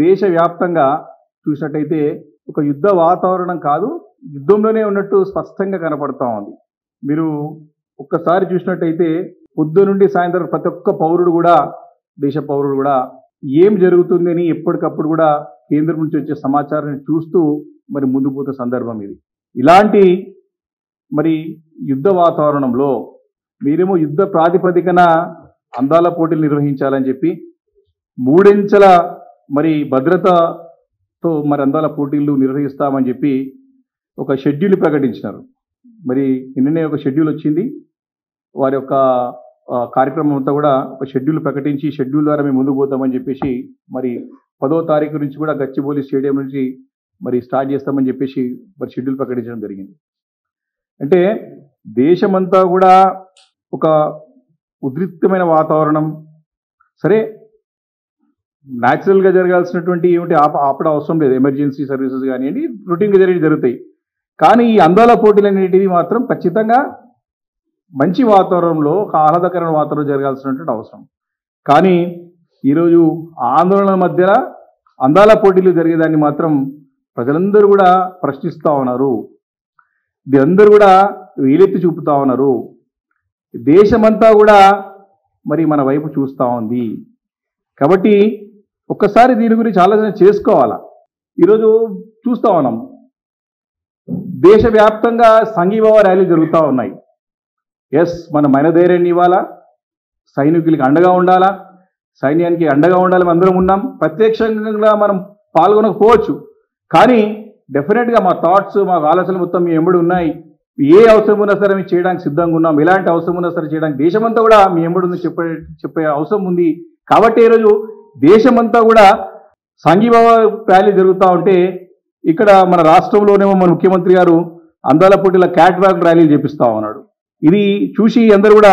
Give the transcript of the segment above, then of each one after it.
దేశవ్యాప్తంగా చూసినట్టయితే ఒక యుద్ధ వాతావరణం కాదు, యుద్ధంలోనే ఉన్నట్టు స్పష్టంగా కనపడతా ఉంది. మీరు ఒక్కసారి చూసినట్టయితే పొద్దు నుండి సాయంత్రం ప్రతి ఒక్క పౌరుడు కూడా, దేశ పౌరుడు కూడా ఏం జరుగుతుంది అని ఎప్పటికప్పుడు కూడా కేంద్రం నుంచి వచ్చే సమాచారాన్ని చూస్తూ మరి ముందుకు పోతున్న సందర్భం ఇది. ఇలాంటి మరి యుద్ధ వాతావరణంలో మీరేమో యుద్ధ ప్రాతిపదికన అందాల పోటీలు నిర్వహించాలని చెప్పి మూడించెల మరి భద్రతతో మరి అందాల పోటీలు నిర్వహిస్తామని చెప్పి ఒక షెడ్యూల్ ప్రకటించినారు. మరి నిన్ననే ఒక షెడ్యూల్ వచ్చింది. వారి యొక్క కార్యక్రమం అంతా కూడా ఒక షెడ్యూల్ ప్రకటించి షెడ్యూల్ ద్వారా మేము ముందుకు పోతామని చెప్పేసి మరి 10వ తారీఖు నుంచి కూడా గచ్చిబౌలి స్టేడియం నుంచి మరి స్టార్ట్ చేస్తామని చెప్పేసి మరి షెడ్యూల్ ప్రకటించడం జరిగింది. అంటే దేశమంతా కూడా ఒక ఉద్రిక్తమైన వాతావరణం. సరే, న్యాచురల్గా జరగాల్సినటువంటి ఏమిటి ఆపడం అవసరం లేదు, ఎమర్జెన్సీ సర్వీసెస్ కానివ్వండి రొటీన్గా జరుగుతాయి. కానీ ఈ అందాల పోటీలు అనేటివి మాత్రం ఖచ్చితంగా మంచి వాతావరణంలో, ఒక ఆహ్లాదకరమైన వాతావరణంలో జరగాల్సినటువంటి అవసరం. కానీ ఈరోజు ఆందోళన మధ్యలో అందాల పోటీలు జరిగేదాన్ని మాత్రం ప్రజలందరూ కూడా ప్రశ్నిస్తూ ఉన్నారు. అందరూ కూడా వేలెత్తి చూపుతా ఉన్నారు. దేశమంతా కూడా మరి మన వైపు చూస్తూ ఉంది. కాబట్టి ఒక్కసారి దీని గురించి ఆలోచన చేసుకోవాలా. ఈరోజు చూస్తూ ఉన్నాం, దేశవ్యాప్తంగా సంఘీభావ ర్యాలీలు జరుగుతూ ఉన్నాయి. ఎస్, మన మనధైర్యాన్ని ఇవ్వాలా, సైనికులకి అండగా ఉండాలా, సైన్యానికి అండగా ఉండాలి. అందరం ఉన్నాం. ప్రత్యక్షంగా మనం పాల్గొనకపోవచ్చు, కానీ డెఫినెట్గా మా థాట్స్, మా ఆలోచనలు మొత్తం మీ ఎంబడి ఉన్నాయి. ఏ అవసరం ఉన్నా సరే మేము చేయడానికి సిద్ధంగా ఉన్నాం. ఎలాంటి అవసరం ఉన్నా సరే చేయడానికి దేశమంతా కూడా మీ ఎంబడి ఉంది చెప్పే అవసరం ఉంది. కాబట్టి ఈరోజు దేశమంతా కూడా సంఘీభావ ర్యాలీ జరుగుతూ ఉంటే, ఇక్కడ మన రాష్ట్రంలోనేమో మన ముఖ్యమంత్రి గారు అందాల పోటీల క్యాట్ వాక్ ర్యాలీలు చేపిస్తా ఉన్నాడు. ఇది చూసి అందరూ కూడా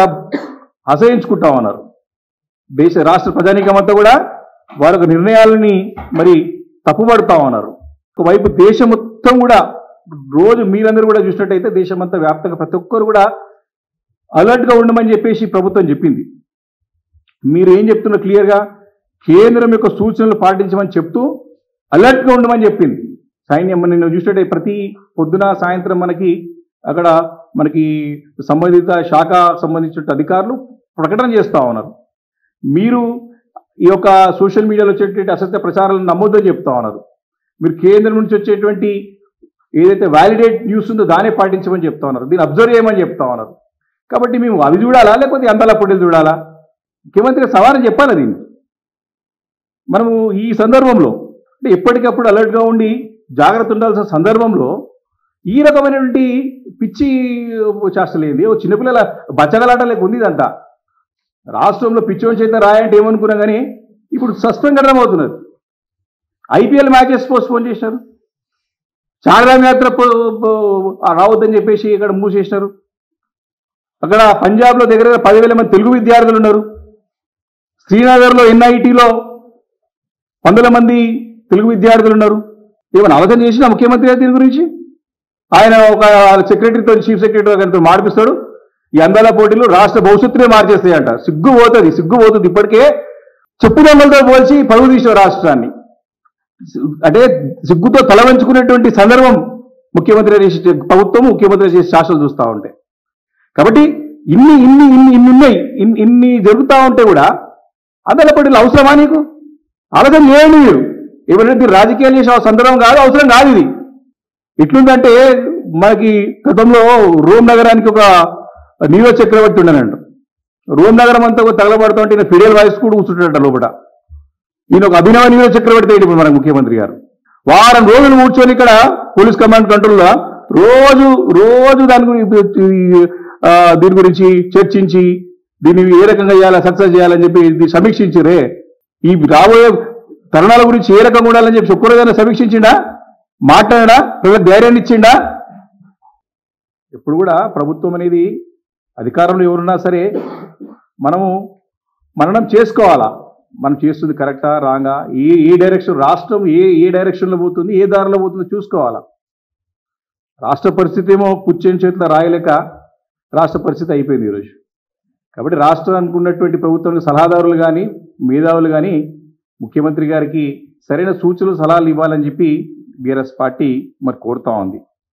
అసహించుకుంటా ఉన్నారు. రాష్ట్ర ప్రజానీకమంతా కూడా వారి నిర్ణయాలని మరి తప్పుపడుతూ ఉన్నారు. ఒకవైపు దేశం మొత్తం కూడా రోజు మీరందరూ కూడా చూసినట్టయితే దేశమంతా వ్యాప్తంగా ప్రతి ఒక్కరు కూడా అలర్ట్గా ఉండమని చెప్పేసి ప్రభుత్వం చెప్పింది. మీరు ఏం చెప్తున్నారు? క్లియర్గా కేంద్రం యొక్క సూచనలు పాటించమని చెప్తూ అలర్ట్గా ఉండమని చెప్పింది సైన్యం. నిన్న చూసినట్టయితే ప్రతి పొద్దున సాయంత్రం అక్కడ మనకి సంబంధిత శాఖ సంబంధించిన అధికారులు ప్రకటన చేస్తూ ఉన్నారు. మీరు ఈ యొక్క సోషల్ మీడియాలో వచ్చేటువంటి అసత్య ప్రచారాలను నమ్మొద్దని చెప్తా ఉన్నారు. మీరు కేంద్రం నుంచి వచ్చేటువంటి ఏదైతే వ్యాలిడేట్ న్యూస్ ఉందో దానే పాటించమని చెప్తా ఉన్నారు. దీన్ని అబ్జర్వ్ చేయమని చెప్తా ఉన్నారు. కాబట్టి మేము అవి చూడాలా, లేకపోతే అందాల పోటీలు చూడాలా? ముఖ్యమంత్రి సమాధానం చెప్పాలి. దీన్ని మనము ఈ సందర్భంలో అంటే ఎప్పటికప్పుడు అలర్ట్గా ఉండి జాగ్రత్త ఉండాల్సిన సందర్భంలో ఈ రకమైనటువంటి పిచ్చి చేస్తలేంది. ఓ చిన్నపిల్లల బచ్చగలాట లేక ఉంది ఇదంతా. రాష్ట్రంలో పిచ్చోని చేత రాయంటే ఏమనుకున్నా కానీ ఇప్పుడు సస్పెండ్ అవుతున్నది. ఐపీఎల్ మ్యాచెస్ పోస్ట్పోన్ చేసినారు. చార్ధామ్ యాత్ర రావద్దని చెప్పేసి ఇక్కడ మూసేసినారు. అక్కడ పంజాబ్లో దగ్గర 10,000 మంది తెలుగు విద్యార్థులు ఉన్నారు. శ్రీనగర్లో ఎన్ఐటీలో 100 మంది తెలుగు విద్యార్థులు ఉన్నారు. ఏమైనా ఆలోచన చేసినా ముఖ్యమంత్రి గారు దీని గురించి? ఆయన ఒక సెక్రటరీతో, చీఫ్ సెక్రటరీ గారితో మాడిపిస్తాడు. ఈ అందాల పోటీలు రాష్ట్ర భవిష్యత్తునే మార్చేస్తాయంట. సిగ్గు పోతుంది. ఇప్పటికే చెప్పు దొంగలతో పోల్చి పరువు తీసిన రాష్ట్రాన్ని. అంటే సిగ్గుతో తల వంచుకునేటువంటి సందర్భం ప్రభుత్వం ముఖ్యమంత్రి చేసే శాసనలు చూస్తూ ఉంటాయి. కాబట్టి ఇన్ని జరుగుతూ ఉంటే కూడా అందాల పోటీలు అవసరమా? నీకు ఆలోచన చేయండి. మీరు ఎవరైతే రాజకీయాలు చేసే సందర్భం కాదు, అవసరం కాదు ఇది. ఎట్లుందంటే మనకి గతంలో రోమ్ నగరానికి ఒక నీరో చక్రవర్తి ఉండనంట. రోమ్ నగరం అంతా తగలబడుతూ ఉంటే ఫిడేల్ వాయిస్ కూడా కూర్చుంటాడట లోపల. ఈయన ఒక అభినవ నీరో చక్రవర్తి అయ్యి ఇప్పుడు మన ముఖ్యమంత్రి గారు వారం రోజులు కూర్చొని ఇక్కడ పోలీస్ కమాండ్ కంట్రోల్లో రోజు దీని గురించి చర్చించి దీన్ని ఏ రకంగా చేయాలా, సక్సెస్ చేయాలని చెప్పి సమీక్షించరే. ఈ రాబోయే తరుణాల గురించి ఏ రకంగా ఉండాలని చెప్పి ఒక్కరోజైనా సమీక్షించిండా? మాట్లాడా? ప్రజలకు ధైర్యాన్ని ఇచ్చిండా? ఎప్పుడు కూడా ప్రభుత్వం అనేది అధికారంలో ఎవరున్నా సరే మననం చేసుకోవాలా. మనం చేస్తుంది కరెక్టా రాంగా, ఏ డైరెక్షన్ రాష్ట్రం ఏ డైరెక్షన్లో పోతుంది, ఏ దారిలో పోతుందో చూసుకోవాలా. రాష్ట్ర పరిస్థితి ఏమో కూర్చొని చేతిలో రాయలేక రాష్ట్ర పరిస్థితి అయిపోయింది ఈరోజు. కాబట్టి రాష్ట్రానికి ఉన్నటువంటి ప్రభుత్వానికి సలహాదారులు కానీ మేధావులు కానీ ముఖ్యమంత్రి గారికి సరైన సూచనలు సలహాలు ఇవ్వాలని చెప్పి బీఆర్ఎస్ పార్టీ మరి కోరుతా ఉంది.